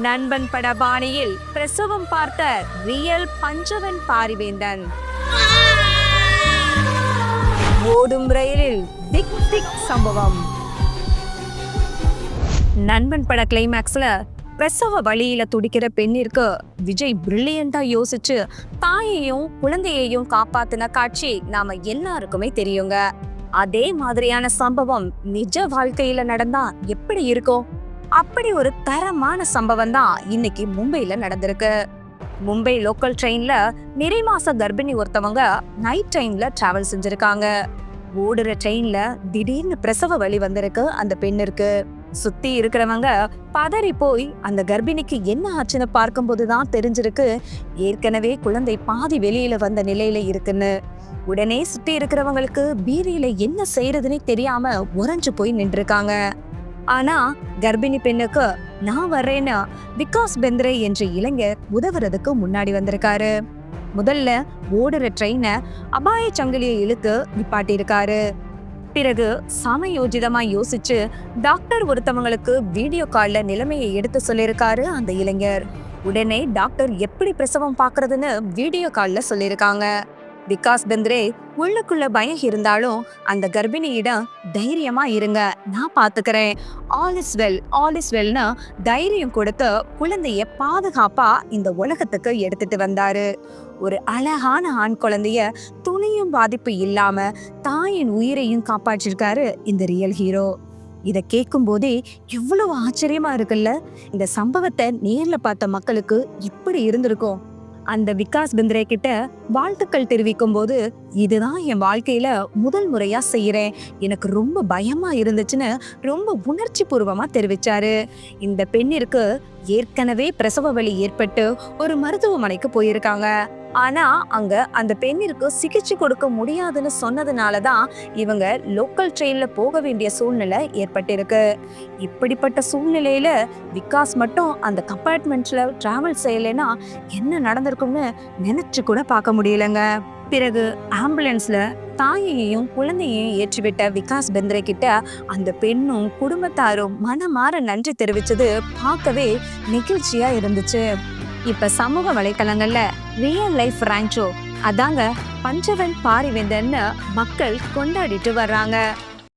நண்பன் பட பாணியில் பிரசவம் பார்த்த ரியல் பஞ்சவன் பாரிவேந்தன். ஓடும் ரயிலில் திக் திக் சம்பவம். நண்பன் பட கிளைமேக்ஸ்ல பிரசவ வழியில துடிக்கிற பெண்ணிற்கு விஜய் பிரில்லியண்டா யோசிச்சு தாயையும் குழந்தையையும் காப்பாத்தின காட்சி நாம எல்லாருக்குமே தெரியுங்க. அதே மாதிரியான சம்பவம் நிஜ வாழ்க்கையில நடந்தா எப்படி இருக்கும்? அப்படி ஒரு தரமான சம்பவம் தான் இன்னைக்கு மும்பைல நடந்திருக்கு. மும்பை லோக்கல் ட்ரெயின்ல நிறைமாச கர்ப்பிணி ஒருத்தவங்க நைட் டைம்ல டிராவல் செஞ்சிருக்காங்க. ஓடுற ட்ரெயின்ல திடீர்னு பிரசவ வலி வந்திருக்கு அந்த பெண்ணிற்கு. சுத்தி இருக்கிறவங்க பதறி போய் அந்த கர்ப்பிணிக்கு என்ன ஆச்சுன்னு பார்க்கும்போதுதான் தெரிஞ்சிருக்கு ஏற்கனவே குழந்தை பாதி வெளியில வந்த நிலையில இருக்குன்னு. உடனே சுத்தி இருக்கிறவங்களுக்கு பீதியில என்ன செய்யறதுன்னு தெரியாம உறைஞ்சு போய் நின்றுருக்காங்க. ஆனா கர்ப்பிணி பெண்ணுக்கு நான் வர்றேன்னு விகாஸ் பெந்திரே என்ற இளைஞர் உதவுறதுக்கு முன்னாடி வந்திருக்காரு. முதல்ல ஓடுற ட்ரெயினை அபாய சங்கிலியை இழுத்து நிப்பாட்டி இருக்காரு. பிறகு சமயோஜிதமா யோசிச்சு டாக்டர் ஒருத்தவங்களுக்கு வீடியோ கால்ல நிலைமையை எடுத்து சொல்லியிருக்காரு அந்த இளைஞர். உடனே டாக்டர் எப்படி பிரசவம் பாக்குறதுன்னு வீடியோ கால்ல சொல்லியிருக்காங்க. விகாஸ் பெந்திரே உள்ளுக்குள்ள பயம் இருந்தாலும் அந்த கர்ப்பிணியிடம் தைரியமா இருங்க, நான் பாத்துக்கிறேன், ஆல் இஸ் வெல்னு தைரியம் கொடுத்து குழந்தைய பாதுகாப்பா இந்த உலகத்துக்கு எடுத்துட்டு வந்தாரு. ஒரு அழகான ஆண் குழந்தைய துணியும் பாதிப்பு இல்லாம தாயின் உயிரையும் காப்பாற்றிருக்காரு இந்த ரியல் ஹீரோ. இத கேட்கும் போதே எவ்வளவு ஆச்சரியமா இருக்குல்ல. இந்த சம்பவத்தை நேர்ல பார்த்த மக்களுக்கு இப்படி இருந்திருக்கும். அந்த விகாஸ் பெந்திரே கிட்ட வாழ்த்துக்கள் தெரிவிக்கும் போது, இதுதான் என் வாழ்க்கையில முதல் முறையா செய்யறேன், எனக்கு ரொம்ப பயமா இருந்துச்சுன்னு ரொம்ப உணர்ச்சி பூர்வமா தெரிவிச்சாரு. இந்த பெண்ணிற்கு ஏற்கனவே பிரசவ வலி ஏற்பட்டு ஒரு மருத்துவமனைக்கு போயிருக்காங்க. ஆனா அங்க அந்த பெண்ணிற்கு சிகிச்சை கொடுக்க முடியாதுன்னு சொன்னதுனாலதான் இவங்க லோக்கல் ட்ரெயின்ல போக வேண்டிய சூழ்நிலை ஏற்பட்டிருக்கு. இப்படிப்பட்ட சூழ்நிலையில விகாஸ் மட்டும் அந்த கம்பார்ட்மெண்ட்ல டிராவல் செய்யலைன்னா என்ன நடந்திருக்கும்னு நினைச்சு கூட பார்க்க முடியலங்க. பிறகு ஆம்புலன்ஸ்ல தாயையும் குழந்தையையும் ஏற்றிவிட்ட விகாஸ் பெந்திரே கிட்ட அந்த பெண்ணும் குடும்பத்தாரும் மனமாற நன்றி தெரிவிச்சது பார்க்கவே நெகிழ்ச்சியா இருந்துச்சு. இப்ப சமூக வலைத்தளங்கள்ல ரியல் லைஃப் ரான்ச்சோ அதாங்க பஞ்சவன் பாரிவேந்தன்னு மக்கள் கொண்டாடிட்டு வர்றாங்க.